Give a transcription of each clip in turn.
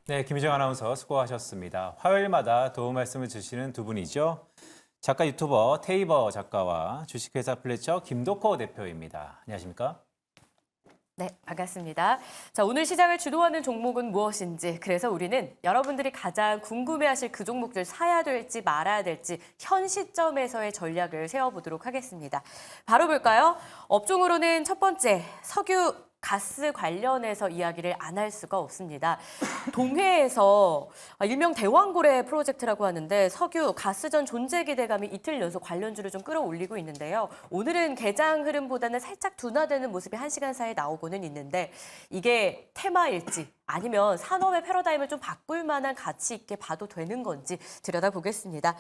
네, 김희정 아나운서 수고하셨습니다. 화요일마다 도움 말씀을 주시는 두 분이죠. 작가 유튜버 테이버 작가와 주식회사 플래처 김덕호 대표입니다. 안녕하십니까? 네, 반갑습니다. 자, 오늘 시장을 주도하는 종목은 무엇인지, 그래서 우리는 여러분들이 가장 궁금해하실 그 종목들 사야 될지 말아야 될지 현 시점에서의 전략을 세워보도록 하겠습니다. 바로 볼까요? 업종으로는 첫 번째, 석유, 가스 관련해서 이야기를 안 할 수가 없습니다. 동해에서 일명 대왕고래 프로젝트라고 하는데 석유, 가스전 존재 기대감이 이틀 연속 관련주를 좀 끌어올리고 있는데요. 오늘은 개장 흐름보다는 살짝 둔화되는 모습이 1시간 사이에 나오고는 있는데 이게 테마일지 아니면 산업의 패러다임을 좀 바꿀 만한 가치 있게 봐도 되는 건지 들여다보겠습니다.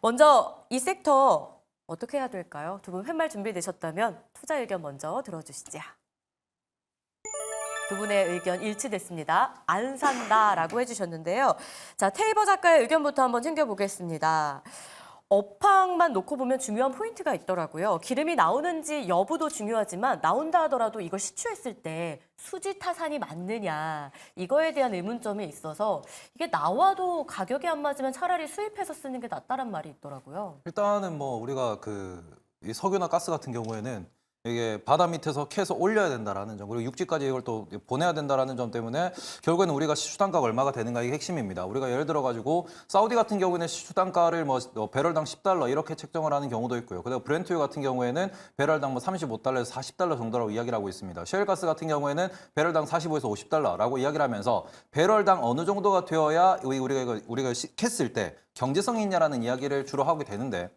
먼저 이 섹터 어떻게 해야 될까요? 두 분 팻말 준비되셨다면 투자 의견 먼저 들어주시죠. 두 분의 의견 일치됐습니다. 안 산다라고 해주셨는데요. 자, 테이버 작가의 의견부터 한번 챙겨보겠습니다. 업황만 놓고 보면 중요한 포인트가 있더라고요. 기름이 나오는지 여부도 중요하지만 나온다 하더라도 이걸 시추했을 때 수지 타산이 맞느냐 이거에 대한 의문점이 있어서 이게 나와도 가격이 안 맞으면 차라리 수입해서 쓰는 게 낫다란 말이 있더라고요. 일단은 뭐 우리가 이 석유나 가스 같은 경우에는 이게 바다 밑에서 캐서 올려야 된다라는 점, 그리고 육지까지 이걸 또 보내야 된다라는 점 때문에 결국에는 우리가 시추단가가 얼마가 되는가 이게 핵심입니다. 우리가 예를 들어 가지고 사우디 같은 경우에는 시추단가를 뭐 배럴당 10달러 이렇게 책정을 하는 경우도 있고요. 그리고 브렌트유 같은 경우에는 배럴당 뭐 35달러에서 40달러 정도라고 이야기를 하고 있습니다. 셰일가스 같은 경우에는 배럴당 45에서 50달러라고 이야기를 하면서 배럴당 어느 정도가 되어야 우리가 캤을 때 경제성이 있냐라는 이야기를 주로 하게 되는데,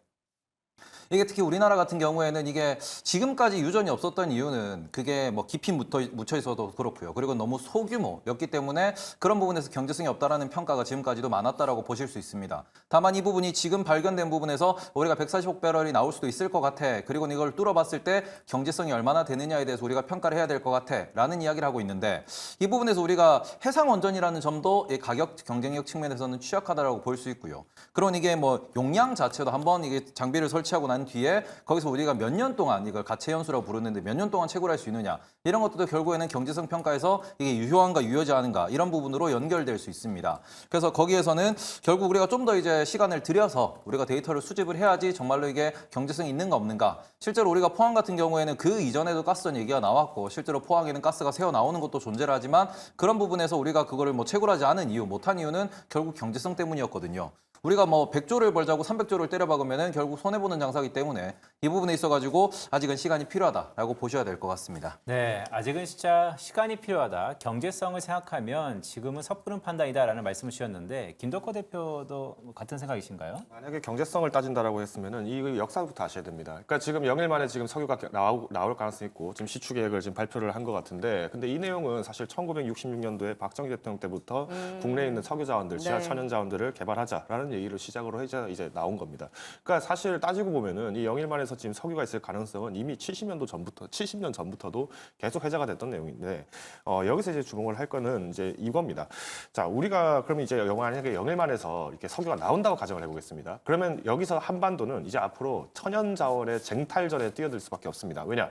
이게 특히 우리나라 같은 경우에는 이게 지금까지 유전이 없었던 이유는 그게 뭐 깊이 묻혀 있어도 그렇고요. 그리고 너무 소규모였기 때문에 그런 부분에서 경제성이 없다라는 평가가 지금까지도 많았다라고 보실 수 있습니다. 다만 이 부분이 지금 발견된 부분에서 우리가 140억 배럴이 나올 수도 있을 것 같아. 그리고 이걸 뚫어봤을 때 경제성이 얼마나 되느냐에 대해서 우리가 평가를 해야 될 것 같아. 라는 이야기를 하고 있는데, 이 부분에서 우리가 해상원전이라는 점도 이 가격 경쟁력 측면에서는 취약하다라고 볼 수 있고요. 그런 이게 뭐 용량 자체도 한번 이게 장비를 설치하고 난 뒤에 거기서 우리가 몇 년 동안 이걸 가체 연수라고 부르는데 몇 년 동안 채굴할 수 있느냐 이런 것들도 결국에는 경제성 평가에서 이게 유효한가 유효하지 않은가 이런 부분으로 연결될 수 있습니다. 그래서 거기에서는 결국 우리가 좀 더 이제 시간을 들여서 우리가 데이터를 수집을 해야지 정말로 이게 경제성이 있는가 없는가. 실제로 우리가 포항 같은 경우에는 그 이전에도 가스전 얘기가 나왔고 실제로 포항에는 가스가 새어 나오는 것도 존재를 하지만 그런 부분에서 우리가 그거를 뭐 채굴하지 않은 이유, 못한 이유는 결국 경제성 때문이었거든요. 우리가 뭐 100조를 벌자고 300조를 때려박으면 결국 손해보는 장사기 때문에 이 부분에 있어가지고 아직은 시간이 필요하다라고 보셔야 될 것 같습니다. 네, 아직은 진짜 시간이 필요하다. 경제성을 생각하면 지금은 섣부른 판단이다라는 말씀을 주셨는데 김덕호 대표도 같은 생각이신가요? 만약에 경제성을 따진다라고 했으면은 이 역사부터 아셔야 됩니다. 그러니까 지금 영일 만에 지금 석유가 나올 가능성이 있고 지금 시추 계획을 지금 발표를 한 것 같은데, 근데 이 내용은 사실 1966년도에 박정희 대통령 때부터 국내에 있는 석유 자원들, 지하 네. 천연 자원들을 개발하자라는 얘기를 시작으로 해서 이제 나온 겁니다. 그러니까 사실 따지고 보면은 이 영일만에서 지금 석유가 있을 가능성은 이미 70년 전부터도 계속 회자가 됐던 내용인데, 여기서 이제 주목을 할 거는 이제 이겁니다. 자, 우리가 그러면 이제 만약에 영일만에서 이렇게 석유가 나온다고 가정을 해보겠습니다. 그러면 여기서 한반도는 이제 앞으로 천연 자원의 쟁탈전에 뛰어들 수밖에 없습니다. 왜냐?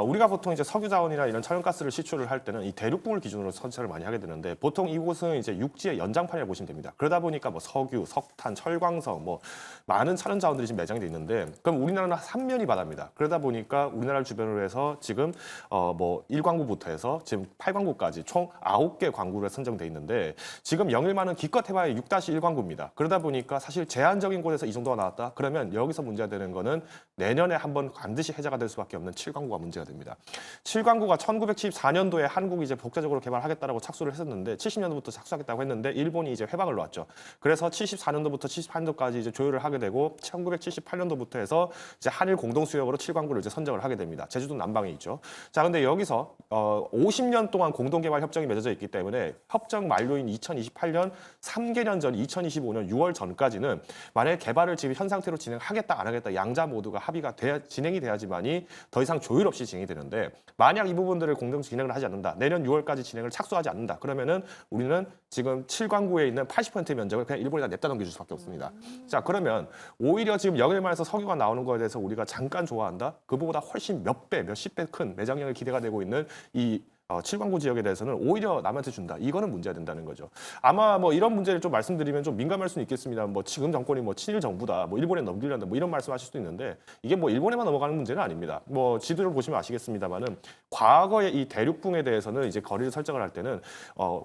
우리가 보통 이제 석유 자원이나 이런 천연가스를 시추를 할 때는 이 대륙붕을 기준으로 선택을 많이 하게 되는데, 보통 이곳은 이제 육지의 연장판이라고 보시면 됩니다. 그러다 보니까 뭐 석유, 석탄, 철광석, 뭐 많은 천연 자원들이 지금 매장이 돼 있는데, 그럼 우리나라는 3면이 바다입니다. 그러다 보니까 우리나라를 주변으로 해서 지금 뭐 1광구부터 해서 지금 8광구까지 총 9개 광구로 선정돼 있는데, 지금 영일만은 기껏 해봐야 6-1광구입니다. 그러다 보니까 사실 제한적인 곳에서 이 정도가 나왔다. 그러면 여기서 문제가 되는 거는 내년에 한번 반드시 해자가 될 수밖에 없는 7광구가 문제가 됩니다. 7광구가 1974년도에 한국이 이제 독자적으로 개발하겠다라고 착수를 했었는데 70년도부터 착수하겠다고 했는데 일본이 이제 회방을 놓았죠. 그래서 74년도부터 78년도까지 이제 조율을 하게 되고 1978년도부터 해서 이제 한일 공동 수역으로 7광구를 이제 선정을 하게 됩니다. 제주도 남방에 있죠. 자, 근데 여기서 50년 동안 공동 개발 협정이 맺어져 있기 때문에 협정 만료인 2028년 3개년 전 2025년 6월 전까지는 만약에 개발을 지금 현 상태로 진행하겠다 안 하겠다 양자 모두가 합의가 진행이 돼야지만이 더 이상 조율 없이 진행이 되는데, 만약 이 부분들을 공동 진행을 하지 않는다, 내년 6월까지 진행을 착수하지 않는다, 그러면은 우리는 지금 7광구에 있는 80%의 면적을 그냥 일본에다 냅다 넘겨줄 수밖에 없습니다. 자, 그러면 오히려 지금 영일만에서 석유가 나오는 거에 대해서 우리가 잠깐 좋아한다? 그보다 훨씬 몇 배, 몇십 배 큰 매장량을 기대가 되고 있는 이 칠광구 지역에 대해서는 오히려 남한테 준다. 이거는 문제가 된다는 거죠. 아마 뭐 이런 문제를 좀 말씀드리면 좀 민감할 수는 있겠습니다. 뭐 지금 정권이 뭐 친일 정부다, 뭐 일본에 넘기려다, 뭐 이런 말씀하실 수도 있는데 이게 뭐 일본에만 넘어가는 문제는 아닙니다. 뭐 지도를 보시면 아시겠습니다만은 과거에 이 대륙붕에 대해서는 이제 거리를 설정을 할 때는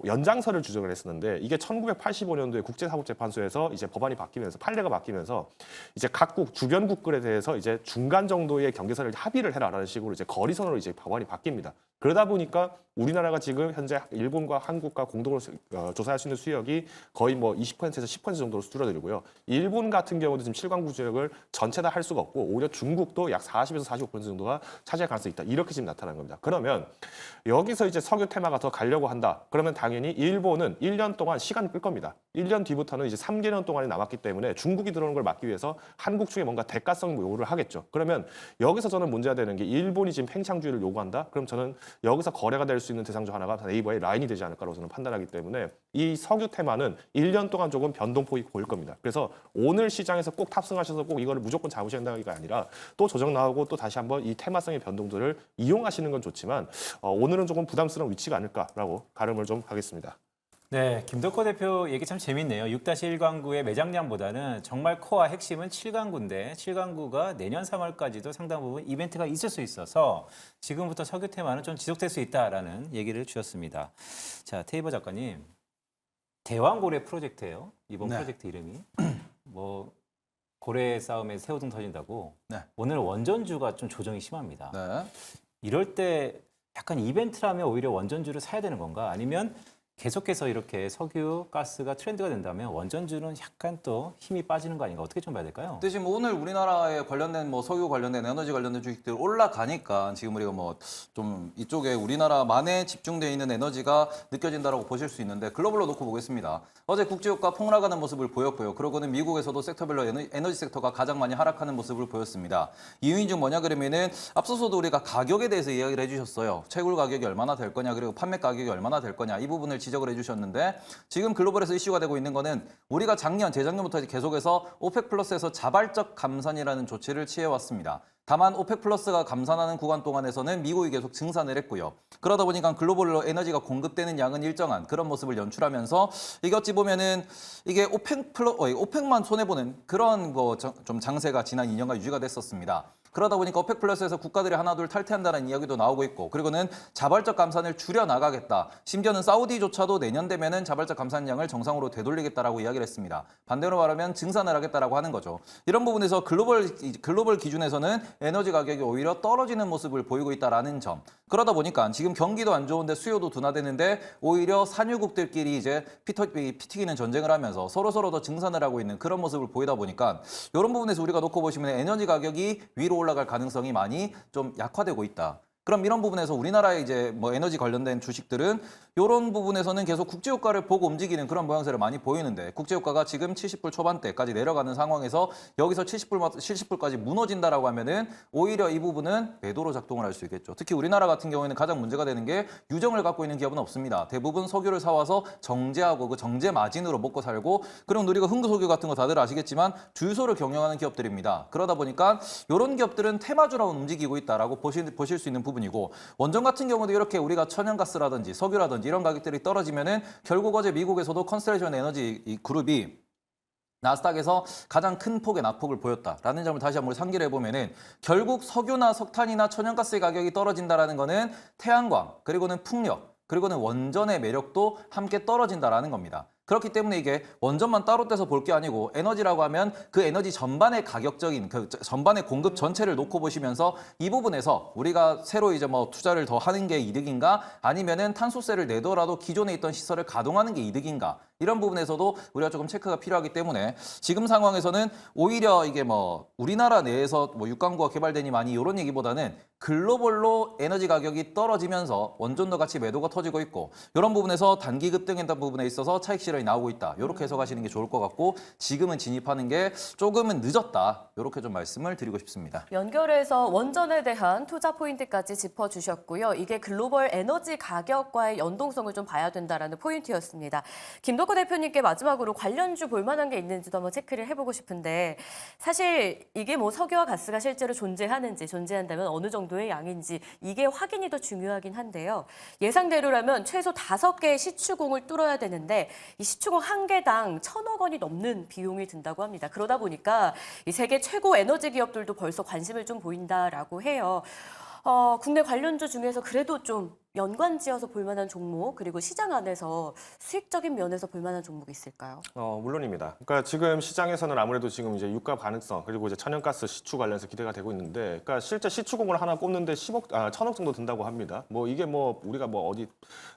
연장선을 주장을 했었는데 이게 1985년도에 국제사법재판소에서 이제 법안이 바뀌면서 판례가 바뀌면서 이제 각국 주변국들에 대해서 이제 중간 정도의 경계선을 합의를 해라라는 식으로 이제 거리선으로 이제 법안이 바뀝니다. 그러다 보니까 우리나라가 지금 현재 일본과 한국과 공동으로 조사할 수 있는 수역이 거의 뭐 20%에서 10% 정도로 줄어들고요. 일본 같은 경우도 지금 칠광구 지역을 전체 다 할 수가 없고 오히려 중국도 약 40에서 45% 정도가 차지할 가능성이 있다. 이렇게 지금 나타난 겁니다. 그러면 여기서 이제 석유 테마가 더 가려고 한다. 그러면 당연히 일본은 1년 동안 시간을 끌 겁니다. 1년 뒤부터는 이제 3개년 동안이 남았기 때문에 중국이 들어오는 걸 막기 위해서 한국 측에 뭔가 대가성 요구를 하겠죠. 그러면 여기서 저는 문제가 되는 게 일본이 지금 팽창주의를 요구한다. 그럼 저는 여기서 거래가 될 수 있는 대상 중 하나가 네이버의 라인이 되지 않을까라고 저는 판단하기 때문에 이 석유 테마는 1년 동안 조금 변동폭이 보일 겁니다. 그래서 오늘 시장에서 꼭 탑승하셔서 꼭 이거를 무조건 잡으셔야 된다가 아니라 또 조정 나오고 또 다시 한번 이 테마성의 변동들을 이용하시는 건 좋지만 오늘은 조금 부담스러운 위치가 아닐까라고 가름을 좀 하겠습니다. 네, 김덕호 대표 얘기 참 재밌네요. 6-1광구의 매장량보다는 정말 코어 핵심은 7광구인데 7광구가 내년 3월까지도 상당 부분 이벤트가 있을 수 있어서 지금부터 석유 테마는 좀 지속될 수 있다라는 얘기를 주셨습니다. 자, 테이버 작가님, 대왕고래 프로젝트예요. 이번 네. 프로젝트 이름이. 뭐 고래 싸움에 새우등 터진다고. 네. 오늘 원전주가 좀 조정이 심합니다. 네. 이럴 때 약간 이벤트라면 오히려 원전주를 사야 되는 건가? 아니면 계속해서 이렇게 석유, 가스가 트렌드가 된다면 원전주는 약간 또 힘이 빠지는 거 아닌가? 어떻게 좀 봐야 될까요? 근데 지금 오늘 우리나라에 관련된 뭐 석유 관련된 에너지 관련된 주식들 올라가니까 지금 우리가 뭐 좀 이쪽에 우리나라만에 집중되어 있는 에너지가 느껴진다라고 보실 수 있는데 글로벌로 놓고 보겠습니다. 어제 국제유가 폭락하는 모습을 보였고요. 그러고는 미국에서도 섹터별로 에너지 섹터가 가장 많이 하락하는 모습을 보였습니다. 이유인 중 뭐냐 그러면은 앞서서도 우리가 가격에 대해서 이야기를 해주셨어요. 채굴 가격이 얼마나 될 거냐 그리고 판매 가격이 얼마나 될 거냐 이 부분을 지적을 해주셨는데 지금 글로벌에서 이슈가 되고 있는 거는 우리가 재작년부터 계속해서 오펙 플러스에서 자발적 감산이라는 조치를 취해왔습니다. 다만 오펙 플러스가 감산하는 구간 동안에서는 미국이 계속 증산을 했고요. 그러다 보니까 글로벌로 에너지가 공급되는 양은 일정한 그런 모습을 연출하면서 이게 어찌 보면은 이게 오펙만 손해보는 그런 좀 장세가 지난 2년간 유지가 됐었습니다. 그러다 보니까 오펙 플러스에서 국가들이 하나둘 탈퇴한다는 이야기도 나오고 있고 그리고는 자발적 감산을 줄여나가겠다. 심지어는 사우디조차도 내년 되면은 자발적 감산량을 정상으로 되돌리겠다라고 이야기를 했습니다. 반대로 말하면 증산을 하겠다라고 하는 거죠. 이런 부분에서 글로벌 기준에서는 에너지 가격이 오히려 떨어지는 모습을 보이고 있다라는 점. 그러다 보니까 지금 경기도 안 좋은데 수요도 둔화되는데 오히려 산유국들끼리 이제 피튀기는 전쟁을 하면서 서로 더 증산을 하고 있는 그런 모습을 보이다 보니까 이런 부분에서 우리가 놓고 보시면 에너지 가격이 위로 올라갈 가능성이 많이 좀 약화되고 있다. 그럼 이런 부분에서 우리나라의 이제 뭐 에너지 관련된 주식들은 이런 부분에서는 계속 국제유가를 보고 움직이는 그런 모양새를 많이 보이는데 국제유가가 지금 70불 초반대까지 내려가는 상황에서 여기서 70불까지 무너진다라고 하면은 오히려 이 부분은 매도로 작동을 할 수 있겠죠. 특히 우리나라 같은 경우에는 가장 문제가 되는 게 유정을 갖고 있는 기업은 없습니다. 대부분 석유를 사와서 정제하고 그 정제 마진으로 먹고 살고 그럼 우리가 흥구석유 같은 거 다들 아시겠지만 주유소를 경영하는 기업들입니다. 그러다 보니까 이런 기업들은 테마주로 움직이고 있다라고 보실 수 있는 부분이고 원전 같은 경우도 이렇게 우리가 천연가스라든지 석유라든지 이런 가격들이 떨어지면은 결국 어제 미국에서도 컨스텔레이션 에너지 이 그룹이 나스닥에서 가장 큰 폭의 낙폭을 보였다라는 점을 다시 한번 상기를 해보면은 결국 석유나 석탄이나 천연가스의 가격이 떨어진다라는 거는 태양광 그리고는 풍력 그리고는 원전의 매력도 함께 떨어진다라는 겁니다. 그렇기 때문에 이게 원전만 따로 떼서 볼 게 아니고 에너지라고 하면 그 에너지 전반의 가격적인 그 전반의 공급 전체를 놓고 보시면서 이 부분에서 우리가 새로 이제 뭐 투자를 더 하는 게 이득인가 아니면은 탄소세를 내더라도 기존에 있던 시설을 가동하는 게 이득인가 이런 부분에서도 우리가 조금 체크가 필요하기 때문에 지금 상황에서는 오히려 이게 뭐 우리나라 내에서 뭐 육광구가 개발되니 많이 이런 얘기보다는 글로벌로 에너지 가격이 떨어지면서 원전도 같이 매도가 터지고 있고 이런 부분에서 단기 급등했던 부분에 있어서 차익 실현이 나오고 있다. 이렇게 해석하시는 게 좋을 것 같고 지금은 진입하는 게 조금은 늦었다. 이렇게 좀 말씀을 드리고 싶습니다. 연결해서 원전에 대한 투자 포인트까지 짚어주셨고요. 이게 글로벌 에너지 가격과의 연동성을 좀 봐야 된다라는 포인트였습니다. 김덕호 김덕호 대표님께 마지막으로 관련주 볼만한 게 있는지도 한번 체크를 해보고 싶은데 사실 이게 뭐 석유와 가스가 실제로 존재하는지 존재한다면 어느 정도의 양인지 이게 확인이 더 중요하긴 한데요. 예상대로라면 최소 5개의 시추공을 뚫어야 되는데 이 시추공 한 개당 1,000억 원이 넘는 비용이 든다고 합니다. 그러다 보니까 이 세계 최고 에너지 기업들도 벌써 관심을 좀 보인다라고 해요. 국내 관련주 중에서 그래도 좀 연관지어서 볼만한 종목 그리고 시장 안에서 수익적인 면에서 볼만한 종목이 있을까요? 물론입니다. 그러니까 지금 시장에서는 아무래도 지금 이제 유가 가능성 그리고 이제 천연가스 시추 관련해서 기대가 되고 있는데, 그러니까 실제 시추공을 하나 꼽는데 1,000억 정도 든다고 합니다. 뭐 이게 뭐 우리가 뭐 어디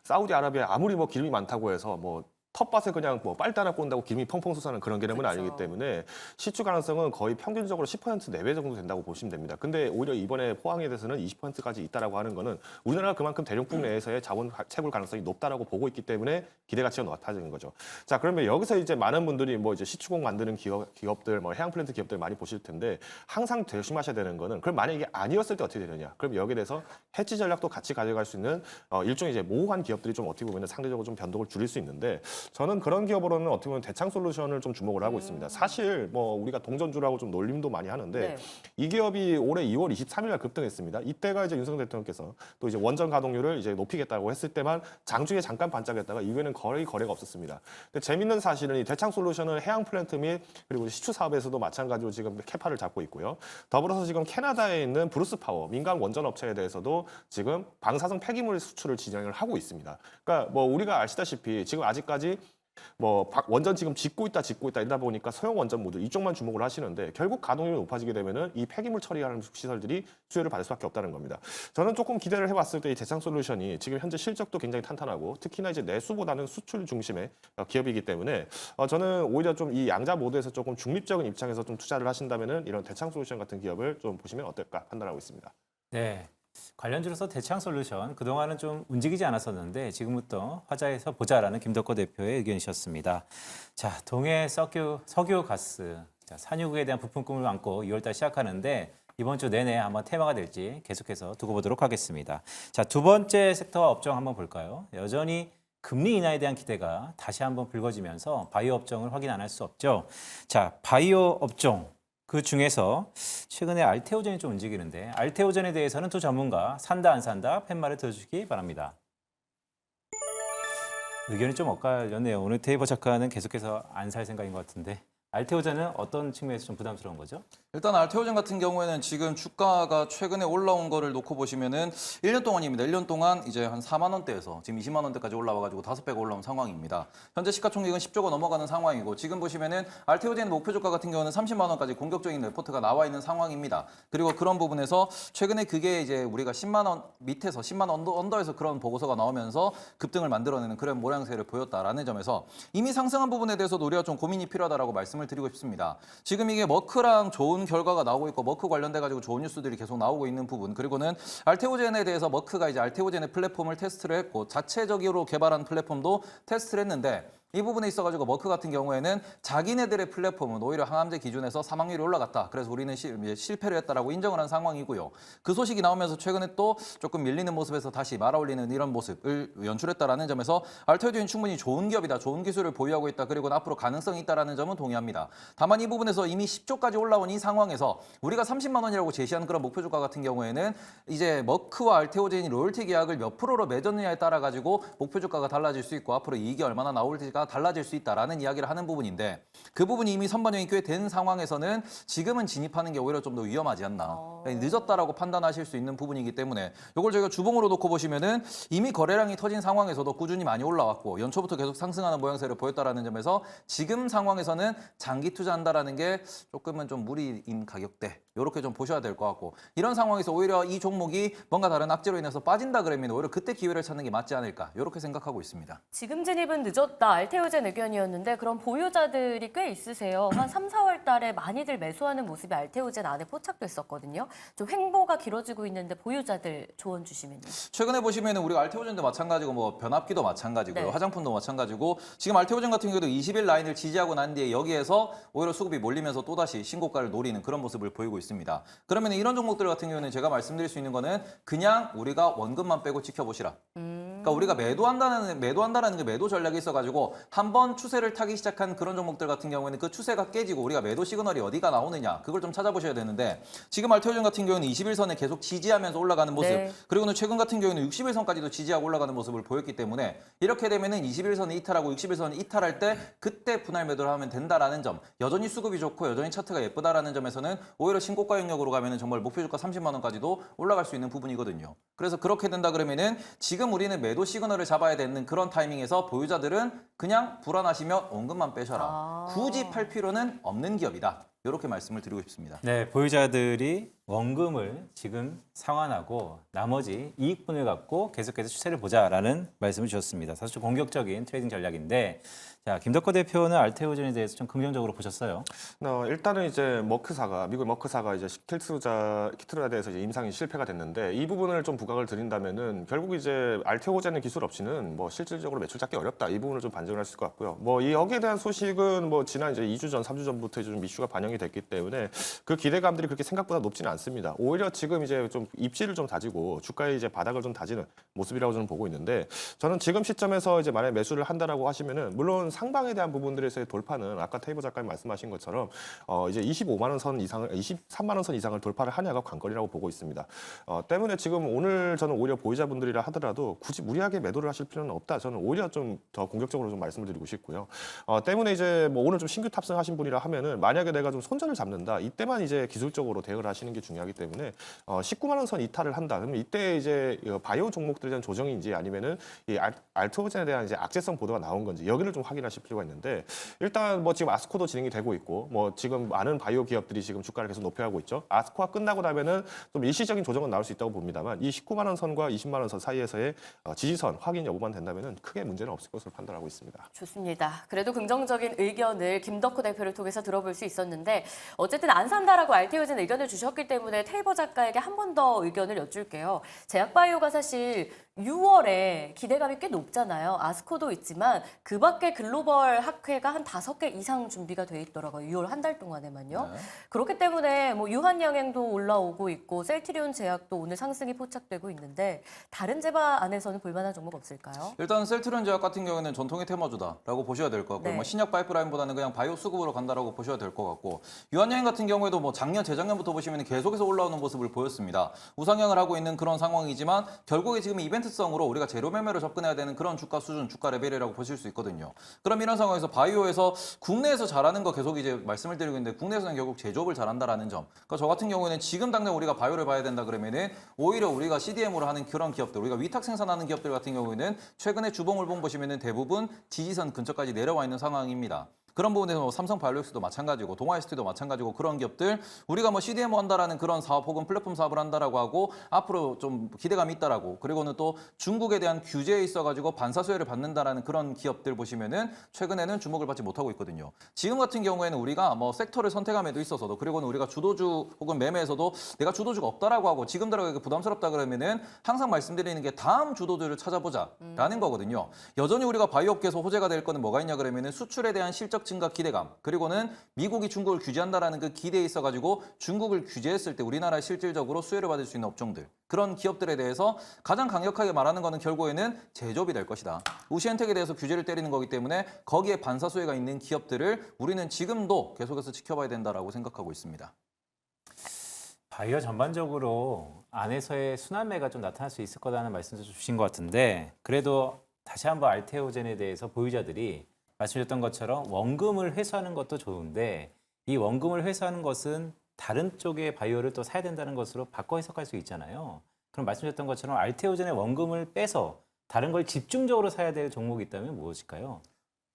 사우디아라비아 아무리 뭐 기름이 많다고 해서 뭐 텃밭에 그냥 뭐 빨대 하나 꽂는다고 기름이 펑펑 솟아나는 그런 개념은 그렇죠. 아니기 때문에 시추 가능성은 거의 평균적으로 10% 내외 정도 된다고 보시면 됩니다. 근데 오히려 이번에 포항에 대해서는 20%까지 있다라고 하는 거는 우리나라가 그만큼 대륙북 내에서의 자본 채굴 가능성이 높다라고 보고 있기 때문에 기대가 치가 높아지는 거죠. 자, 그러면 여기서 이제 많은 분들이 뭐 이제 시추공 만드는 기업들, 뭐 해양 플랜트 기업들 많이 보실 텐데 항상 조심하셔야 되는 거는 그럼 만약 이게 아니었을 때 어떻게 되느냐? 그럼 여기에 대해서 해지 전략도 같이 가져갈 수 있는 일종의 이제 모호한 기업들이 좀 어떻게 보면 상대적으로 좀 변동을 줄일 수 있는데, 저는 그런 기업으로는 어떻게 보면 대창 솔루션을 좀 주목을 하고 있습니다. 사실 뭐 우리가 동전주라고 좀 놀림도 많이 하는데 네. 이 기업이 올해 2월 23일 날 급등했습니다. 이때가 이제 윤석열 대통령께서 또 이제 원전 가동률을 이제 높이겠다고 했을 때만 장중에 잠깐 반짝였다가 이후에는 거의 거래가 없었습니다. 근데 재밌는 사실은 이 대창 솔루션은 해양 플랜트 및 그리고 시추 사업에서도 마찬가지로 지금 캐파를 잡고 있고요. 더불어서 지금 캐나다에 있는 브루스 파워 민간 원전 업체에 대해서도 지금 방사성 폐기물 수출을 진행을 하고 있습니다. 그러니까 뭐 우리가 아시다시피 지금 아직까지 뭐 원전 지금 짓고 있다 이러다 보니까 소형 원전 모듈 이쪽만 주목을 하시는데 결국 가동률이 높아지게 되면은 이 폐기물 처리하는 시설들이 수혜를 받을 수밖에 없다는 겁니다. 저는 조금 기대를 해봤을 때 이 대창 솔루션이 지금 현재 실적도 굉장히 탄탄하고 특히나 이제 내수보다는 수출 중심의 기업이기 때문에 저는 오히려 좀 이 양자 모드에서 조금 중립적인 입장에서 좀 투자를 하신다면은 이런 대창 솔루션 같은 기업을 좀 보시면 어떨까 판단하고 있습니다. 네. 관련주로서 대창 솔루션 그동안은 좀 움직이지 않았었는데 지금부터 화자에서 보자라는 김덕호 대표의 의견이셨습니다. 자, 동해 석유 가스 자, 산유국에 대한 부품 꿈을 안고 2월달 시작하는데 이번 주 내내 한번 테마가 될지 계속해서 두고 보도록 하겠습니다. 자, 두 번째 섹터와 업종 한번 볼까요? 여전히 금리 인하에 대한 기대가 다시 한번 불거지면서 바이오 업종을 확인 안 할 수 없죠. 자, 바이오 업종 그 중에서 최근에 알테오젠이 좀 움직이는데 알테오젠에 대해서는 두 전문가 산다 안 산다 팻말을 들어주시기 바랍니다. 의견이 좀 엇갈렸네요. 오늘 테이버 작가는 계속해서 안 살 생각인 것 같은데 알테오젠은 어떤 측면에서 좀 부담스러운 거죠? 일단 알테오젠 같은 경우에는 지금 주가가 최근에 올라온 거를 놓고 보시면은 1년 동안입니다. 1년 동안 이제 한 4만 원대에서 지금 20만 원대까지 올라와가지고 5배가 올라온 상황입니다. 현재 시가총액은 10조가 넘어가는 상황이고 지금 보시면은 알테오젠 목표 주가 같은 경우는 30만 원까지 공격적인 레포트가 나와 있는 상황입니다. 그리고 그런 부분에서 최근에 그게 이제 우리가 10만 원 밑에서 10만 원 언더에서 그런 보고서가 나오면서 급등을 만들어내는 그런 모양새를 보였다라는 점에서 이미 상승한 부분에 대해서도 우리가 좀 고민이 필요하다라고 말씀을 드리고 싶습니다. 지금 이게 머크랑 좋은 결과가 나오고 있고 머크 관련돼 가지고 좋은 뉴스들이 계속 나오고 있는 부분, 그리고는 알테오젠에 대해서 머크가 이제 알테오젠의 플랫폼을 테스트를 했고 자체적으로 개발한 플랫폼도 테스트를 했는데 이 부분에 있어가지고 머크 같은 경우에는 자기네들의 플랫폼은 오히려 항암제 기준에서 사망률이 올라갔다. 그래서 우리는 실패를 했다라고 인정을 한 상황이고요. 그 소식이 나오면서 최근에 또 조금 밀리는 모습에서 다시 말아올리는 이런 모습을 연출했다라는 점에서 알테오젠이 충분히 좋은 기업이다. 좋은 기술을 보유하고 있다. 그리고 앞으로 가능성이 있다라는 점은 동의합니다. 다만 이 부분에서 이미 10조까지 올라온 이 상황에서 우리가 30만 원이라고 제시하는 그런 목표 주가 같은 경우에는 이제 머크와 알테오젠이 로열티 계약을 몇 프로로 맺었느냐에 따라 가지고 목표 주가가 달라질 수 있고 앞으로 이익이 얼마나 나올지가 달라질 수 있다라는 이야기를 하는 부분인데 그 부분이 이미 선반영이 꽤 된 상황에서는 지금은 진입하는 게 오히려 좀 더 위험하지 않나. 늦었다라고 판단하실 수 있는 부분이기 때문에 이걸 저희가 주봉으로 놓고 보시면은 이미 거래량이 터진 상황에서도 꾸준히 많이 올라왔고 연초부터 계속 상승하는 모양새를 보였다라는 점에서 지금 상황에서는 장기 투자한다라는 게 조금은 좀 무리인 가격대 이렇게 좀 보셔야 될 것 같고 이런 상황에서 오히려 이 종목이 뭔가 다른 악재로 인해서 빠진다 그러면 오히려 그때 기회를 찾는 게 맞지 않을까 이렇게 생각하고 있습니다. 지금 진입은 늦었다. 알테오젠 의견이었는데 그럼 보유자들이 꽤 있으세요. 한 3, 4월 달에 많이들 매수하는 모습이 알테오젠 안에 포착됐었거든요. 좀 횡보가 길어지고 있는데 보유자들 조언 주시면요. 최근에 보시면은 우리가 알테오젠도 마찬가지고 뭐 변압기도 마찬가지고요. 네. 화장품도 마찬가지고 지금 알테오젠 같은 경우도 20일 라인을 지지하고 난 뒤에 여기에서 오히려 수급이 몰리면서 또다시 신고가를 노리는 그런 모습을 보이고 있습니다. 그러면 이런 종목들 같은 경우는 제가 말씀드릴 수 있는 거는 그냥 우리가 원금만 빼고 지켜보시라. 그러니까 우리가 매도한다라는 게 매도 전략이 있어가지고 한번 추세를 타기 시작한 그런 종목들 같은 경우에는 그 추세가 깨지고 우리가 매도 시그널이 어디가 나오느냐 그걸 좀 찾아보셔야 되는데 지금 알테오젠 같은 경우는 21선에 계속 지지하면서 올라가는 모습 네. 그리고는 최근 같은 경우에는 61선까지도 지지하고 올라가는 모습을 보였기 때문에 이렇게 되면은 21선을 이탈하고 61선을 이탈할 때 그때 분할 매도를 하면 된다라는 점 여전히 수급이 좋고 여전히 차트가 예쁘다라는 점에서는 오히려 신고가 영역으로 가면은 정말 목표 주가 30만 원까지도 올라갈 수 있는 부분이거든요. 그래서 그렇게 된다 그러면은 지금 우리는 매도 시그널을 잡아야 되는 그런 타이밍에서 보유자들은 그냥 불안하시면 원금만 빼셔라. 굳이 팔 필요는 없는 기업이다. 이렇게 말씀을 드리고 싶습니다. 네, 보유자들이 원금을 지금 상환하고 나머지 이익분을 갖고 계속해서 추세를 보자라는 말씀을 주셨습니다. 사실 좀 공격적인 트레이딩 전략인데 자, 김덕호 대표는 알테오젠에 대해서 좀 긍정적으로 보셨어요. 일단은 이제 미국 머크사가 이제 키트루자에 대해서 이제 임상이 실패가 됐는데 이 부분을 좀 부각을 드린다면은 결국 이제 알테오젠의 기술 없이는 뭐 실질적으로 매출 잡기 어렵다. 이 부분을 좀 반증을 할 수 있을 것 같고요. 뭐 이 여기에 대한 소식은 뭐 지난 이제 2주 전, 3주 전부터 좀 이슈가 반영이 됐기 때문에 그 기대감들이 그렇게 생각보다 높지는 않습니다. 오히려 지금 이제 좀 입지를 좀 다지고 주가의 이제 바닥을 좀 다지는 모습이라고 저는 보고 있는데 저는 지금 시점에서 이제 만약 매수를 한다라고 하시면은 물론 상방에 대한 부분들에서의 돌파는 아까 테이블 작가님 말씀하신 것처럼 이제 25만 원 선 이상을 23만 원 선 이상을 돌파를 하냐가 관건이라고 보고 있습니다. 때문에 지금 오늘 저는 오히려 보유자분들이라 하더라도 굳이 무리하게 매도를 하실 필요는 없다. 저는 오히려 좀 더 공격적으로 좀 말씀을 드리고 싶고요. 때문에 이제 뭐 오늘 좀 신규 탑승하신 분이라 하면은 만약에 내가 좀 손절을 잡는다. 이때만 이제 기술적으로 대응을 하시는 게 중요하기 때문에 19만 원 선 이탈을 한다. 그러면 이때 이제 바이오 종목들에 대한 조정인지 아니면은 이 알테오젠에 대한 이제 악재성 보도가 나온 건지 여기를 좀 확인하실 필요가 있는데 일단 뭐 지금 아스코도 진행이 되고 있고 뭐 지금 많은 바이오 기업들이 지금 주가를 계속 높여가고 있죠. 아스코가 끝나고 나면은 좀 일시적인 조정은 나올 수 있다고 봅니다만 이 19만 원 선과 20만 원 선 사이에서의 지지선 확인 여부만 된다면은 크게 문제는 없을 것으로 판단하고 있습니다. 좋습니다. 그래도 긍정적인 의견을 김덕호 대표를 통해서 들어볼 수 있었는데 어쨌든 안 산다라고 알테오젠 의견을 주셨기 때문에 테이버 작가에게 한 번 더 의견을 여쭐게요. 제약바이오가 사실 6월에 기대감이 꽤 높잖아요. 아스코도 있지만 그 밖에 글로벌 학회가 한 5개 이상 준비가 돼 있더라고요. 6월 한 달 동안에만요. 네. 그렇기 때문에 뭐 유한양행도 올라오고 있고 셀트리온 제약도 오늘 상승이 포착되고 있는데 다른 제바 안에서는 볼만한 종목 없을까요? 일단 셀트리온 제약 같은 경우에는 전통의 테마주다라고 보셔야 될 것 같고요. 네. 뭐 신약 파이프라인보다는 그냥 바이오 수급으로 간다라고 보셔야 될 것 같고 유한양행 같은 경우에도 뭐 작년, 재작년부터 보시면 계속해서 올라오는 모습을 보였습니다. 우상향을 하고 있는 그런 상황이지만 결국에 지금 이벤트성으로 우리가 제로 매매로 접근해야 되는 그런 주가 수준, 주가 레벨이라고 보실 수 있거든요. 그럼 이런 상황에서 바이오에서 국내에서 잘하는 거 계속 이제 말씀을 드리고 있는데 국내에서는 결국 제조업을 잘한다라는 점. 그러니까 저 같은 경우에는 지금 당장 우리가 바이오를 봐야 된다 그러면은 오히려 우리가 CDM으로 하는 그런 기업들, 우리가 위탁 생산하는 기업들 같은 경우에는 최근에 주봉을봉 보시면은 대부분 지지선 근처까지 내려와 있는 상황입니다. 그런 부분에서 뭐 삼성바이오엑스도 마찬가지고 동아ST도 마찬가지고 그런 기업들 우리가 뭐 CDMO 한다라는 그런 사업 혹은 플랫폼 사업을 한다라고 하고 앞으로 좀 기대감이 있다라고 그리고는 또 중국에 대한 규제에 있어가지고 반사수혜를 받는다라는 그런 기업들 보시면은 최근에는 주목을 받지 못하고 있거든요. 지금 같은 경우에는 우리가 뭐 섹터를 선택함에도 있어서도 그리고는 우리가 주도주 혹은 매매에서도 내가 주도주가 없다라고 하고 지금 들어가기 부담스럽다 그러면은 항상 말씀드리는 게 다음 주도주를 찾아보자라는 거거든요. 여전히 우리가 바이오업계에서 호재가 될 거는 뭐가 있냐 그러면은 수출에 대한 실적 증가 기대감 그리고는 미국이 중국을 규제한다라는 그 기대에 있어가지고 중국을 규제했을 때 우리나라 실질적으로 수혜를 받을 수 있는 업종들 그런 기업들에 대해서 가장 강력하게 말하는 거는 결국에는 제조업이 될 것이다. 우시엔텍에 대해서 규제를 때리는 거기 때문에 거기에 반사수혜가 있는 기업들을 우리는 지금도 계속해서 지켜봐야 된다라고 생각하고 있습니다. 바이오 전반적으로 안에서의 순환매가 좀 나타날 수 있을 거라는 말씀을 주신 것 같은데 그래도 다시 한번 알테오젠에 대해서 보유자들이 말씀드렸던 것처럼 원금을 회수하는 것도 좋은데 이 원금을 회수하는 것은 다른 쪽의 바이오를 또 사야 된다는 것으로 바꿔 해석할 수 있잖아요. 그럼 말씀드렸던 것처럼 알테오젠의 원금을 빼서 다른 걸 집중적으로 사야 될 종목이 있다면 무엇일까요?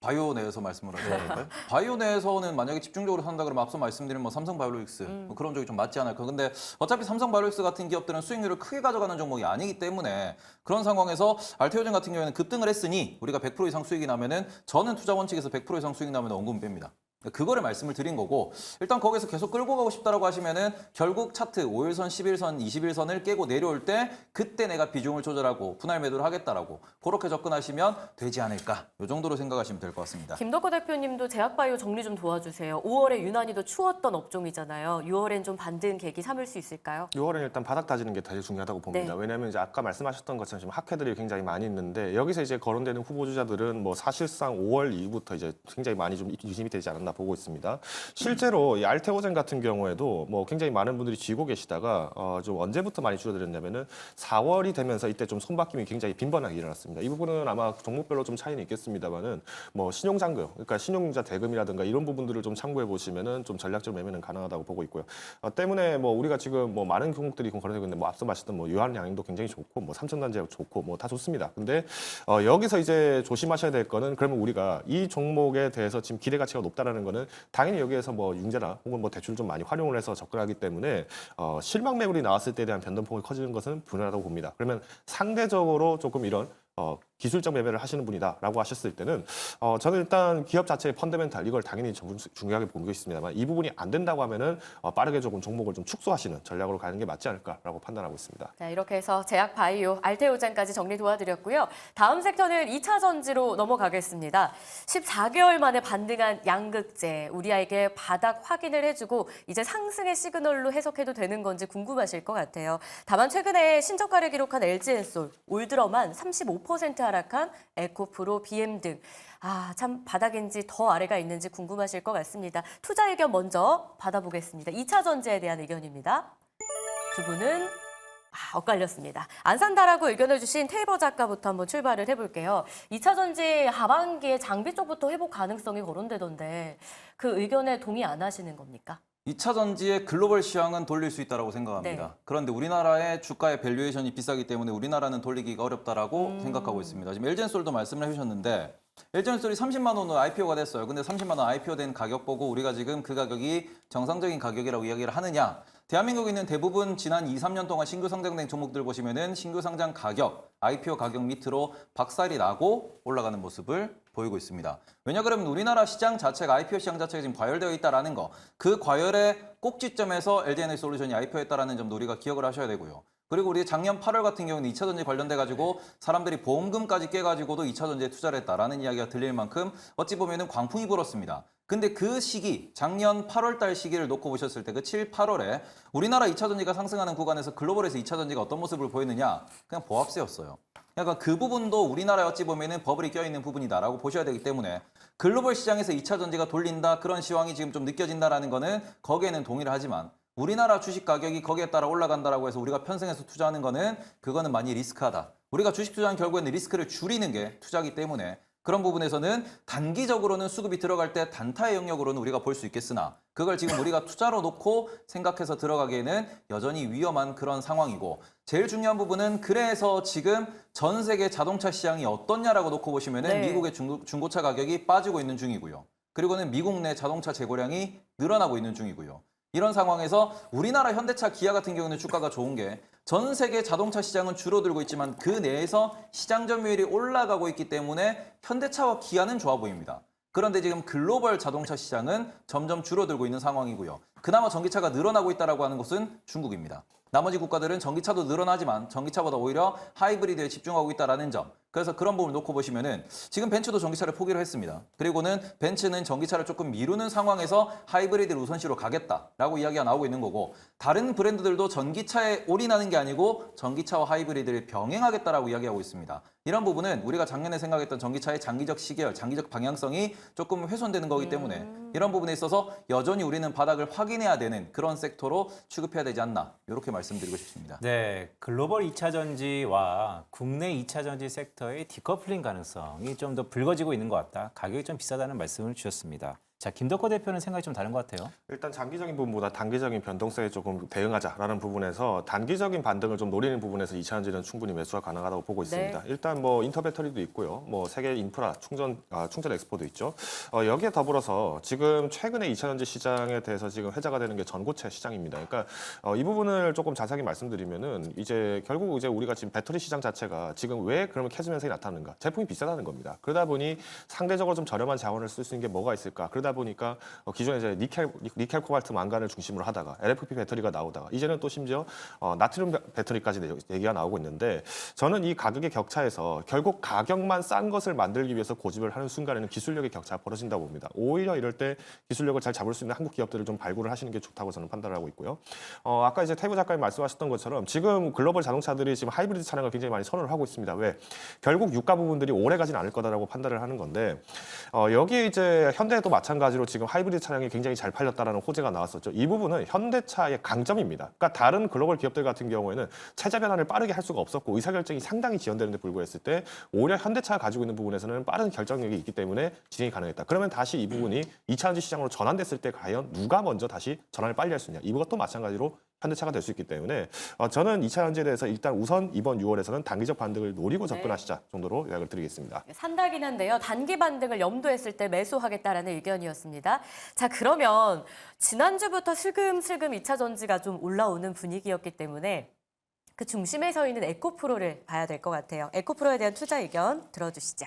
바이오 내에서 말씀을 하셨나요? 바이오 내에서는 만약에 집중적으로 산다 그러면 앞서 말씀드린 뭐 삼성바이오로직스 뭐 그런 쪽이 좀 맞지 않을까. 근데 어차피 삼성바이오로직스 같은 기업들은 수익률을 크게 가져가는 종목이 아니기 때문에 그런 상황에서 알테오젠 같은 경우에는 급등을 했으니 우리가 100% 이상 수익이 나면은 저는 투자 원칙에서 100% 이상 수익이 나면 원금 뺍니다. 그거를 말씀을 드린 거고 일단 거기서 계속 끌고 가고 싶다라고 하시면은 결국 차트 5일선, 11선, 21선을 깨고 내려올 때 그때 내가 비중을 조절하고 분할 매도를 하겠다라고 그렇게 접근하시면 되지 않을까 이 정도로 생각하시면 될 것 같습니다. 김덕호 대표님도 제약바이오 정리 좀 도와주세요. 5월에 유난히도 추웠던 업종이잖아요. 6월엔 좀 반등 계기 삼을 수 있을까요? 6월은 일단 바닥 다지는 게 제일 중요하다고 봅니다. 네. 왜냐하면 이제 아까 말씀하셨던 것처럼 지금 학회들이 굉장히 많이 있는데 여기서 이제 거론되는 후보주자들은 뭐 사실상 5월 이후부터 이제 굉장히 많이 좀 유심이 되지 않았나 보고 있습니다. 실제로 이 알테오젠 같은 경우에도 뭐 굉장히 많은 분들이 쥐고 계시다가 좀 언제부터 많이 줄어들었냐면은 4월이 되면서 이때 좀 손바뀜이 굉장히 빈번하게 일어났습니다. 이 부분은 아마 종목별로 좀 차이는 있겠습니다만은 뭐 신용잔금, 그러니까 신용자 대금이라든가 이런 부분들을 좀 참고해 보시면은 좀 전략적 매매는 가능하다고 보고 있고요. 때문에 뭐 우리가 지금 뭐 많은 종목들이 거래되고 있는데 뭐 앞서 말했던 뭐 유한양행도 굉장히 좋고 뭐 삼천단제 좋고 뭐 다 좋습니다. 근데 여기서 이제 조심하셔야 될 거는 그러면 우리가 이 종목에 대해서 지금 기대 가치가 높다라는 거는 당연히 여기에서 뭐 융자나 혹은 뭐 대출 좀 많이 활용을 해서 접근하기 때문에 실망 매물이 나왔을 때에 대한 변동폭이 커지는 것은 분명하다고 봅니다. 그러면 상대적으로 조금 이런 기술적 매매를 하시는 분이다라고 하셨을 때는 저는 일단 기업 자체의 펀더멘탈 이걸 당연히 중요하게 보고 있습니다만 이 부분이 안 된다고 하면은 빠르게 조금 종목을 좀 축소하시는 전략으로 가는 게 맞지 않을까라고 판단하고 있습니다. 자, 이렇게 해서 제약바이오, 알테오젠까지 정리 도와드렸고요. 다음 섹터는 2차 전지로 넘어가겠습니다. 14개월 만에 반등한 양극재, 우리에게 바닥 확인을 해주고 이제 상승의 시그널로 해석해도 되는 건지 궁금하실 것 같아요. 다만 최근에 신저가를 기록한 LG엔솔, 올 들어만 35% 하락한 에코프로, BM 등 참 바닥인지 더 아래가 있는지 궁금하실 것 같습니다. 투자 의견 먼저 받아보겠습니다. 2차 전지에 대한 의견입니다. 두 분은 엇갈렸습니다. 안 산다라고 의견을 주신 테이버 작가부터 한번 출발을 해볼게요. 2차 전지 하반기에 장비 쪽부터 회복 가능성이 거론되던데 그 의견에 동의 안 하시는 겁니까? 2차 전지의 글로벌 시황은 돌릴 수 있다고 생각합니다. 네. 그런데 우리나라의 주가의 밸류에이션이 비싸기 때문에 우리나라는 돌리기가 어렵다라고 생각하고 있습니다. 지금 LG엔솔도 말씀을 해주셨는데 LG엔솔이 30만 원으로 IPO가 됐어요. 근데 30만 원 IPO 된 가격 보고 우리가 지금 그 가격이 정상적인 가격이라고 이야기를 하느냐? 대한민국에 있는 대부분 지난 2, 3년 동안 신규 상장된 종목들 보시면은 신규 상장 가격, IPO 가격 밑으로 박살이 나고 올라가는 모습을 보이고 있습니다. 왜냐 그러면 우리나라 시장 자체가 IPO 시장 자체가 지금 과열되어 있다라는 거, 그 과열의 꼭지점에서 LG에너지솔루션이 IPO했다라는 점도 우리가 기억을 하셔야 되고요. 그리고 우리 작년 8월 같은 경우는 2차 전지 관련돼 가지고 사람들이 보험금까지 깨가지고도 2차 전지에 투자를 했다라는 이야기가 들릴 만큼 어찌 보면은 광풍이 불었습니다. 근데 그 시기, 작년 8월 달 시기를 놓고 보셨을 때 그 7, 8월에 우리나라 2차 전지가 상승하는 구간에서 글로벌에서 2차 전지가 어떤 모습을 보였느냐? 그냥 보합세였어요. 약간 그 부분도 우리나라에 어찌 보면은 버블이 껴있는 부분이다라고 보셔야 되기 때문에 글로벌 시장에서 2차 전지가 돌린다 그런 시황이 지금 좀 느껴진다라는 거는 거기에는 동의를 하지만 우리나라 주식 가격이 거기에 따라 올라간다라고 해서 우리가 편승해서 투자하는 거는 그거는 많이 리스크하다. 우리가 주식 투자는 결국에는 리스크를 줄이는 게 투자이기 때문에 그런 부분에서는 단기적으로는 수급이 들어갈 때 단타의 영역으로는 우리가 볼 수 있겠으나 그걸 지금 우리가 투자로 놓고 생각해서 들어가기에는 여전히 위험한 그런 상황이고 제일 중요한 부분은 그래서 지금 전 세계 자동차 시장이 어떻냐라고 놓고 보시면은 네. 미국의 중고차 가격이 빠지고 있는 중이고요. 그리고는 미국 내 자동차 재고량이 늘어나고 있는 중이고요. 이런 상황에서 우리나라 현대차, 기아 같은 경우는 주가가 좋은 게 전 세계 자동차 시장은 줄어들고 있지만 그 내에서 시장 점유율이 올라가고 있기 때문에 현대차와 기아는 좋아 보입니다. 그런데 지금 글로벌 자동차 시장은 점점 줄어들고 있는 상황이고요. 그나마 전기차가 늘어나고 있다고 하는 곳은 중국입니다. 나머지 국가들은 전기차도 늘어나지만 전기차보다 오히려 하이브리드에 집중하고 있다는 점. 그래서 그런 부분을 놓고 보시면은 지금 벤츠도 전기차를 포기를 했습니다. 그리고는 벤츠는 전기차를 조금 미루는 상황에서 하이브리드를 우선시로 가겠다라고 이야기가 나오고 있는 거고 다른 브랜드들도 전기차에 올인하는 게 아니고 전기차와 하이브리드를 병행하겠다라고 이야기하고 있습니다. 이런 부분은 우리가 작년에 생각했던 전기차의 장기적 시계열, 장기적 방향성이 조금 훼손되는 거기 때문에 이런 부분에 있어서 여전히 우리는 바닥을 확인해야 되는 그런 섹터로 취급해야 되지 않나 이렇게 말씀드리고 싶습니다. 네, 글로벌 2차 전지와 국내 2차 전지 섹터의 디커플링 가능성이 좀 더 불거지고 있는 것 같다. 가격이 좀 비싸다는 말씀을 주셨습니다. 자, 김덕호 대표는 생각이 좀 다른 것 같아요. 일단 장기적인 부분보다 단기적인 변동성에 조금 대응하자라는 부분에서 단기적인 반등을 좀 노리는 부분에서 2차 전지는 충분히 매수가 가능하다고 보고 있습니다. 네. 일단 뭐 인터 배터리도 있고요. 뭐 세계 인프라 충전 엑스포도 있죠. 여기에 더불어서 지금 최근에 2차 전지 시장에 대해서 지금 회자가 되는 게 전고체 시장입니다. 그러니까 이 부분을 조금 자세하게 말씀드리면은 이제 결국 이제 우리가 지금 배터리 시장 자체가 지금 왜 그러면 캐즘 현상이 나타나는가? 제품이 비싸다는 겁니다. 그러다 보니 상대적으로 좀 저렴한 자원을 쓸 수 있는 게 뭐가 있을까? 그러다 하다 보니까 기존에 이제 니켈, 코발트, 망간을 중심으로 하다가 LFP 배터리가 나오다가 이제는 또 심지어 나트륨 배터리까지 얘기가 나오고 있는데 저는 이 가격의 격차에서 결국 가격만 싼 것을 만들기 위해서 고집을 하는 순간에는 기술력의 격차가 벌어진다고 봅니다. 오히려 이럴 때 기술력을 잘 잡을 수 있는 한국 기업들을 좀 발굴을 하시는 게 좋다고 저는 판단을 하고 있고요. 아까 이제 태부 작가님 말씀하셨던 것처럼 지금 글로벌 자동차들이 지금 하이브리드 차량을 굉장히 많이 선호를 하고 있습니다. 왜? 결국 유가 부분들이 오래 가진 않을 거다라고 판단을 하는 건데 여기에 이제 현대도 마찬가지로 지금 하이브리드 차량이 굉장히 잘 팔렸다라는 호재가 나왔었죠. 이 부분은 현대차의 강점입니다. 그러니까 다른 글로벌 기업들 같은 경우에는 체제 변화를 빠르게 할 수가 없었고 의사결정이 상당히 지연되는 데 불구했을 때 오히려 현대차가 가지고 있는 부분에서는 빠른 결정력이 있기 때문에 진행이 가능했다. 그러면 다시 이 부분이 2차전지 시장으로 전환됐을 때 과연 누가 먼저 다시 전환을 빨리 할 수 있냐. 이것도 마찬가지로 현대차가 될 수 있기 때문에 저는 2차 전지에 대해서 일단 우선 이번 6월에서는 단기적 반등을 노리고 접근하시자 정도로 요약을 드리겠습니다. 산다긴 한데요. 단기 반등을 염두했을 때 매수하겠다라는 의견이었습니다. 자, 그러면 지난주부터 슬금슬금 2차 전지가 좀 올라오는 분위기였기 때문에 그 중심에 서 있는 에코프로를 봐야 될 것 같아요. 에코프로에 대한 투자 의견 들어주시죠.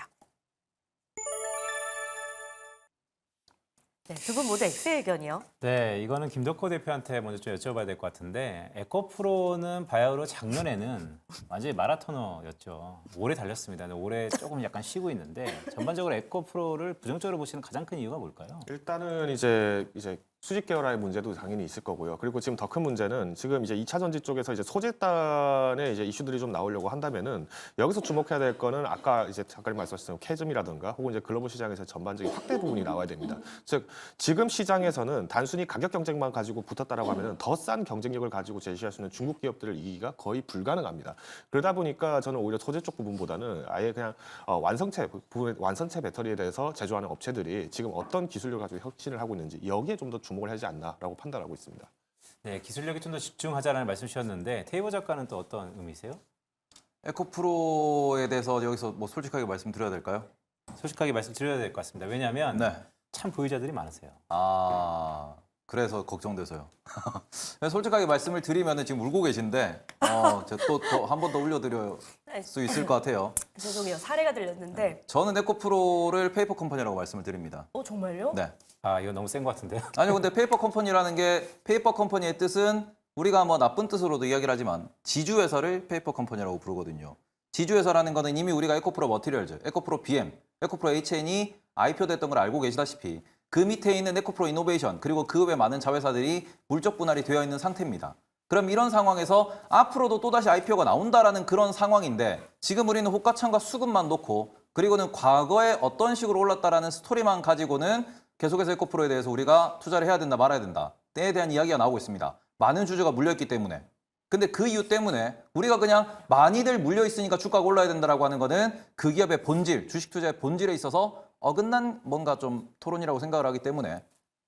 네, 두 분 모두 X 의견이요. 네, 이거는 김덕호 대표한테 먼저 좀 여쭤봐야 될 것 같은데 에코프로는 바야흐로 작년에는 완전히 마라토너였죠. 오래 달렸습니다. 올해 조금 약간 쉬고 있는데 전반적으로 에코프로를 부정적으로 보시는 가장 큰 이유가 뭘까요? 일단은 이제 수직 계열화의 문제도 당연히 있을 거고요. 그리고 지금 더 큰 문제는 지금 이제 2차 전지 쪽에서 이제 소재단의 이제 이슈들이 좀 나오려고 한다면은 여기서 주목해야 될 거는 아까 이제 작가님 말씀하셨던 캐즘이라든가 혹은 이제 글로벌 시장에서 전반적인 확대 부분이 나와야 됩니다. 즉 지금 시장에서는 단순히 가격 경쟁만 가지고 붙었다라고 하면은 더 싼 경쟁력을 가지고 제시할 수 있는 중국 기업들을 이기기가 거의 불가능합니다. 그러다 보니까 저는 오히려 소재 쪽 부분보다는 아예 그냥 완성체 배터리에 대해서 제조하는 업체들이 지금 어떤 기술력을 가지고 혁신을 하고 있는지 여기에 좀 더 주목을 하지 않나라고 판단하고 있습니다. 네, 기술력에 좀 더 집중하자라는 말씀 주셨는데 테이버 작가는 또 어떤 의미세요? 에코프로에 대해서 여기서 뭐 솔직하게 말씀드려야 될까요? 솔직하게 말씀드려야 될 것 같습니다. 왜냐하면 네. 참 보유자들이 많으세요. 그래서 걱정돼서요. 솔직하게 말씀을 드리면 지금 울고 계신데 또 한 번 더 올려드릴 수 있을 것 같아요. 죄송해요. 사례가 들렸는데. 저는 에코프로를 페이퍼 컴퍼니라고 말씀을 드립니다. 정말요? 네. 이거 너무 센 것 같은데요? 아니요, 근데 페이퍼 컴퍼니라는 게 페이퍼 컴퍼니의 뜻은 우리가 뭐 나쁜 뜻으로도 이야기를 하지만 지주회사를 페이퍼 컴퍼니라고 부르거든요. 지주회사라는 거는 이미 우리가 에코프로 머티리얼즈, 에코프로 BM, 에코프로 HN이 IPO 됐던 걸 알고 계시다시피 그 밑에 있는 에코프로 이노베이션 그리고 그 외 많은 자회사들이 물적 분할이 되어 있는 상태입니다. 그럼 이런 상황에서 앞으로도 또다시 IPO가 나온다라는 그런 상황인데 지금 우리는 호가창과 수급만 놓고 그리고는 과거에 어떤 식으로 올랐다라는 스토리만 가지고는 계속해서 에코프로에 대해서 우리가 투자를 해야 된다 말아야 된다 때에 대한 이야기가 나오고 있습니다. 많은 주주가 물려있기 때문에. 근데 그 이유 때문에 우리가 그냥 많이들 물려있으니까 주가가 올라야 된다라고 하는 거는 그 기업의 본질, 주식 투자의 본질에 있어서 어긋난 뭔가 좀 토론이라고 생각을 하기 때문에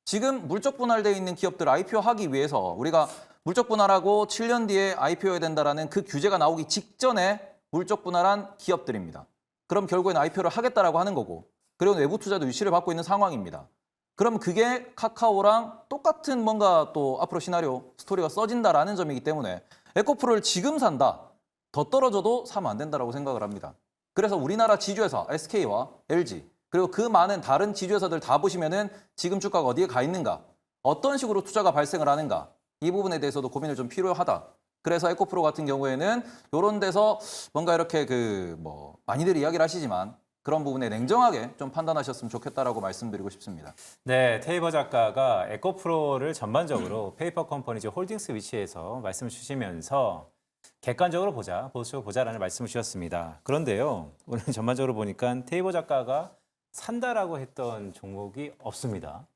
지금 물적 분할되어 있는 기업들 IPO 하기 위해서 우리가 물적 분할하고 7년 뒤에 IPO해야 된다라는 그 규제가 나오기 직전에 물적 분할한 기업들입니다. 그럼 결국에는 IPO를 하겠다라고 하는 거고 그리고 외부 투자도 유치를 받고 있는 상황입니다. 그럼 그게 카카오랑 똑같은 뭔가 또 앞으로 시나리오, 스토리가 써진다라는 점이기 때문에 에코프로를 지금 산다. 더 떨어져도 사면 안 된다라고 생각을 합니다. 그래서 우리나라 지주회사 SK와 LG 그리고 그 많은 다른 지주회사들 다 보시면은 지금 주가가 어디에 가 있는가, 어떤 식으로 투자가 발생을 하는가 이 부분에 대해서도 고민을 좀 필요하다. 그래서 에코프로 같은 경우에는 이런 데서 뭔가 이렇게 많이들 이야기를 하시지만 그런 부분에 냉정하게 좀 판단하셨으면 좋겠다라고 말씀드리고 싶습니다. 네, 테이버 작가가 에코프로를 전반적으로 페이퍼 컴퍼니 홀딩스 위치에서 말씀을 주시면서 객관적으로 보자, 보수적으로 보자라는 말씀을 주셨습니다. 그런데요, 오늘 전반적으로 보니까 테이버 작가가 산다라고 했던 종목이 없습니다.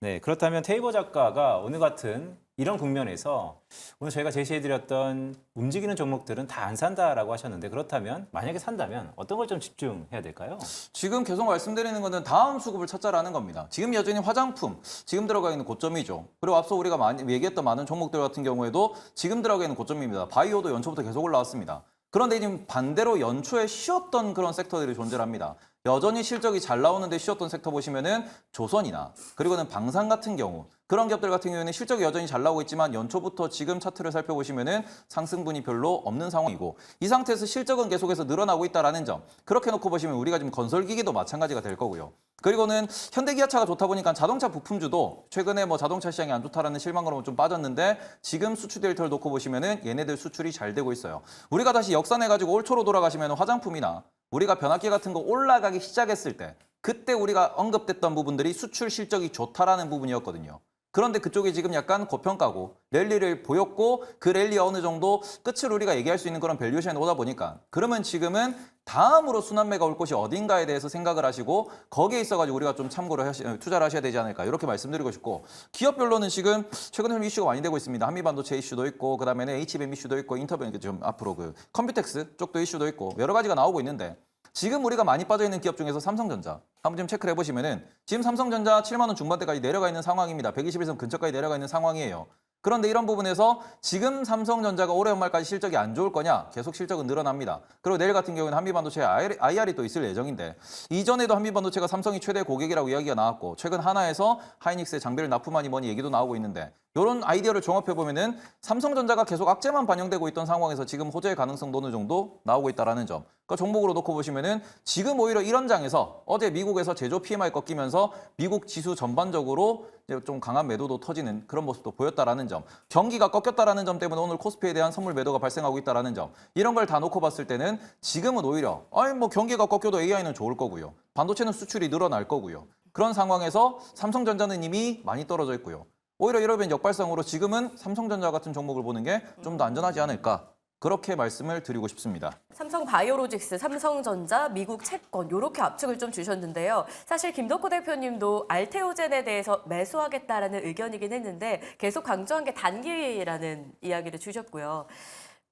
네, 그렇다면 테이버 작가가 오늘 같은 이런 국면에서 오늘 저희가 제시해드렸던 움직이는 종목들은 다 안 산다라고 하셨는데 그렇다면 만약에 산다면 어떤 걸 좀 집중해야 될까요? 지금 계속 말씀드리는 것은 다음 수급을 찾자라는 겁니다. 지금 여전히 화장품, 지금 들어가 있는 고점이죠. 그리고 앞서 우리가 많이 얘기했던 많은 종목들 같은 경우에도 지금 들어가 있는 고점입니다. 바이오도 연초부터 계속 올라왔습니다. 그런데 지금 반대로 연초에 쉬었던 그런 섹터들이 존재합니다. 여전히 실적이 잘 나오는데 쉬었던 섹터 보시면은 조선이나 그리고는 방산 같은 경우 그런 기업들 같은 경우에는 실적이 여전히 잘 나오고 있지만 연초부터 지금 차트를 살펴보시면은 상승분이 별로 없는 상황이고 이 상태에서 실적은 계속해서 늘어나고 있다라는 점 그렇게 놓고 보시면 우리가 지금 건설기기도 마찬가지가 될 거고요. 그리고는 현대기아차가 좋다 보니까 자동차 부품주도 최근에 뭐 자동차 시장이 안 좋다라는 실망감으로 좀 빠졌는데 지금 수출 데이터를 놓고 보시면은 얘네들 수출이 잘 되고 있어요. 우리가 다시 역산해가지고 올 초로 돌아가시면 화장품이나 우리가 변압기 같은 거 올라가기 시작했을 때 그때 우리가 언급됐던 부분들이 수출 실적이 좋다라는 부분이었거든요. 그런데 그쪽이 지금 약간 고평가고 랠리를 보였고 그 랠리가 어느 정도 끝을 우리가 얘기할 수 있는 그런 밸류에이션이 오다 보니까 그러면 지금은 다음으로 순환매가 올 곳이 어딘가에 대해서 생각을 하시고 거기에 있어가지고 우리가 좀 참고를 투자를 하셔야 되지 않을까 이렇게 말씀드리고 싶고 기업별로는 지금 최근에 좀 이슈가 많이 되고 있습니다. 한미반도체 이슈도 있고 그다음에는 HBM 이슈도 있고 인터뷰 좀 앞으로 그 컴퓨텍스 쪽도 이슈도 있고 여러 가지가 나오고 있는데 지금 우리가 많이 빠져 있는 기업 중에서 삼성전자 한번 좀 체크를 해보시면은 지금 삼성전자 7만 원 중반대까지 내려가 있는 상황입니다. 121선 근처까지 내려가 있는 상황이에요. 그런데 이런 부분에서 지금 삼성전자가 올해 연말까지 실적이 안 좋을 거냐? 계속 실적은 늘어납니다. 그리고 내일 같은 경우에는 한미반도체 IR이 또 있을 예정인데 이전에도 한미반도체가 삼성이 최대 고객이라고 이야기가 나왔고 최근 하나에서 하이닉스의 장비를 납품하니 뭐니 얘기도 나오고 있는데 이런 아이디어를 종합해보면은 삼성전자가 계속 악재만 반영되고 있던 상황에서 지금 호재의 가능성도 어느 정도 나오고 있다는 점. 그 종목으로 놓고 보시면은 지금 오히려 이런 장에서 어제 미국에서 제조 PMI 꺾이면서 미국 지수 전반적으로 좀 강한 매도도 터지는 그런 모습도 보였다라는 점. 경기가 꺾였다라는 점 때문에 오늘 코스피에 대한 선물 매도가 발생하고 있다라는 점. 이런 걸 다 놓고 봤을 때는 지금은 오히려 뭐 경기가 꺾여도 AI는 좋을 거고요. 반도체는 수출이 늘어날 거고요. 그런 상황에서 삼성전자는 이미 많이 떨어져 있고요. 오히려 이러면 역발상으로 지금은 삼성전자 같은 종목을 보는 게 좀 더 안전하지 않을까. 그렇게 말씀을 드리고 싶습니다. 삼성바이오로직스, 삼성전자, 미국 채권 이렇게 압축을 좀 주셨는데요. 사실 김덕호 대표님도 알테오젠에 대해서 매수하겠다라는 의견이긴 했는데 계속 강조한 게 단기라는 이야기를 주셨고요.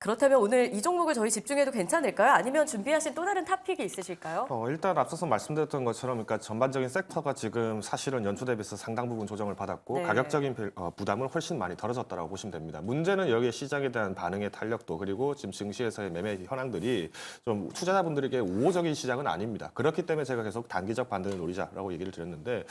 그렇다면 오늘 이 종목을 저희 집중해도 괜찮을까요? 아니면 준비하신 또 다른 탑픽이 있으실까요? 일단 앞서서 말씀드렸던 것처럼 그러니까 전반적인 섹터가 지금 사실은 연초 대비해서 상당 부분 조정을 받았고 네. 가격적인 부담은 훨씬 많이 덜어졌다고 보시면 됩니다. 문제는 여기에 시장에 대한 반응의 탄력도 그리고 지금 증시에서의 매매 현황들이 좀 투자자분들에게 우호적인 시장은 아닙니다. 그렇기 때문에 제가 계속 단기적 반등을 노리자라고 얘기를 드렸는데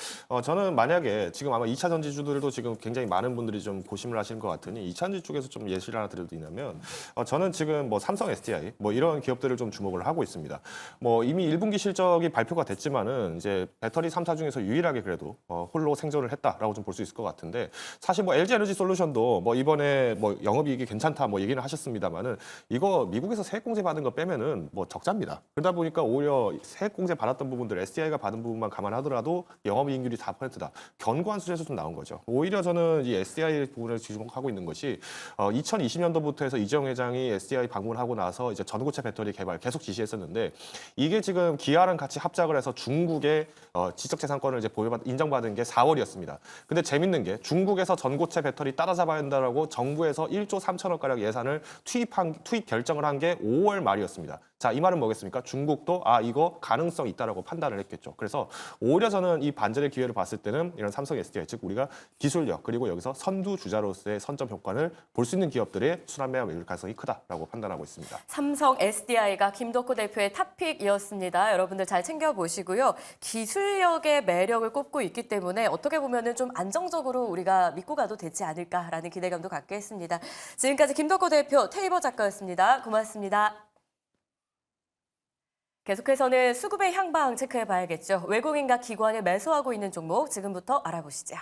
저는 만약에 지금 아마 2차 전지주들도 지금 굉장히 많은 분들이 좀 고심을 하시는 것 같으니 2차 전지 쪽에서 좀 예시를 하나 드리면 저는 지금 뭐 삼성 SDI 뭐 이런 기업들을 좀 주목을 하고 있습니다. 뭐 이미 1분기 실적이 발표가 됐지만은 이제 배터리 3사 중에서 유일하게 그래도 홀로 생존을 했다라고 좀 볼 수 있을 것 같은데 사실 뭐 LG 에너지 솔루션도 뭐 이번에 뭐 영업이익이 괜찮다 뭐 얘기는 하셨습니다만은 이거 미국에서 세액공제 받은 거 빼면은 뭐 적자입니다. 그러다 보니까 오히려 세액공제 받았던 부분들 SDI가 받은 부분만 감안하더라도 영업이익률이 4%다. 견고한 수준에서 좀 나온 거죠. 오히려 저는 이 SDI 부분을 주목하고 있는 것이 2020년도부터 해서 이재용 회장이 SDI 방문하고 나서 이제 전고체 배터리 개발 계속 지시했었는데 이게 지금 기아랑 같이 합작을 해서 중국의 지적재산권을 이제 인정받은 게 4월이었습니다. 근데 재밌는 게 중국에서 전고체 배터리 따라잡아야 한다라고 정부에서 1조 3천억 가량 예산을 투입 결정을 한 게 5월 말이었습니다. 자, 이 말은 뭐겠습니까? 중국도 이거 가능성 있다라고 판단을 했겠죠. 그래서 오히려 저는 이 반전의 기회를 봤을 때는 이런 삼성 SDI 즉 우리가 기술력 그리고 여기서 선두 주자로서의 선점 효과를 볼 수 있는 기업들의 순환매와 매일 가능성이 크다라고 판단하고 있습니다. 삼성 SDI가 김덕호 대표의 탑픽이었습니다. 여러분들 잘 챙겨보시고요. 기술력의 매력을 꼽고 있기 때문에 어떻게 보면 좀 안정적으로 우리가 믿고 가도 되지 않을까라는 기대감도 갖게 했습니다. 지금까지 김덕호 대표, 테이버 작가였습니다. 고맙습니다. 계속해서는 수급의 향방 체크해봐야겠죠. 외국인과 기관이 매수하고 있는 종목 지금부터 알아보시죠.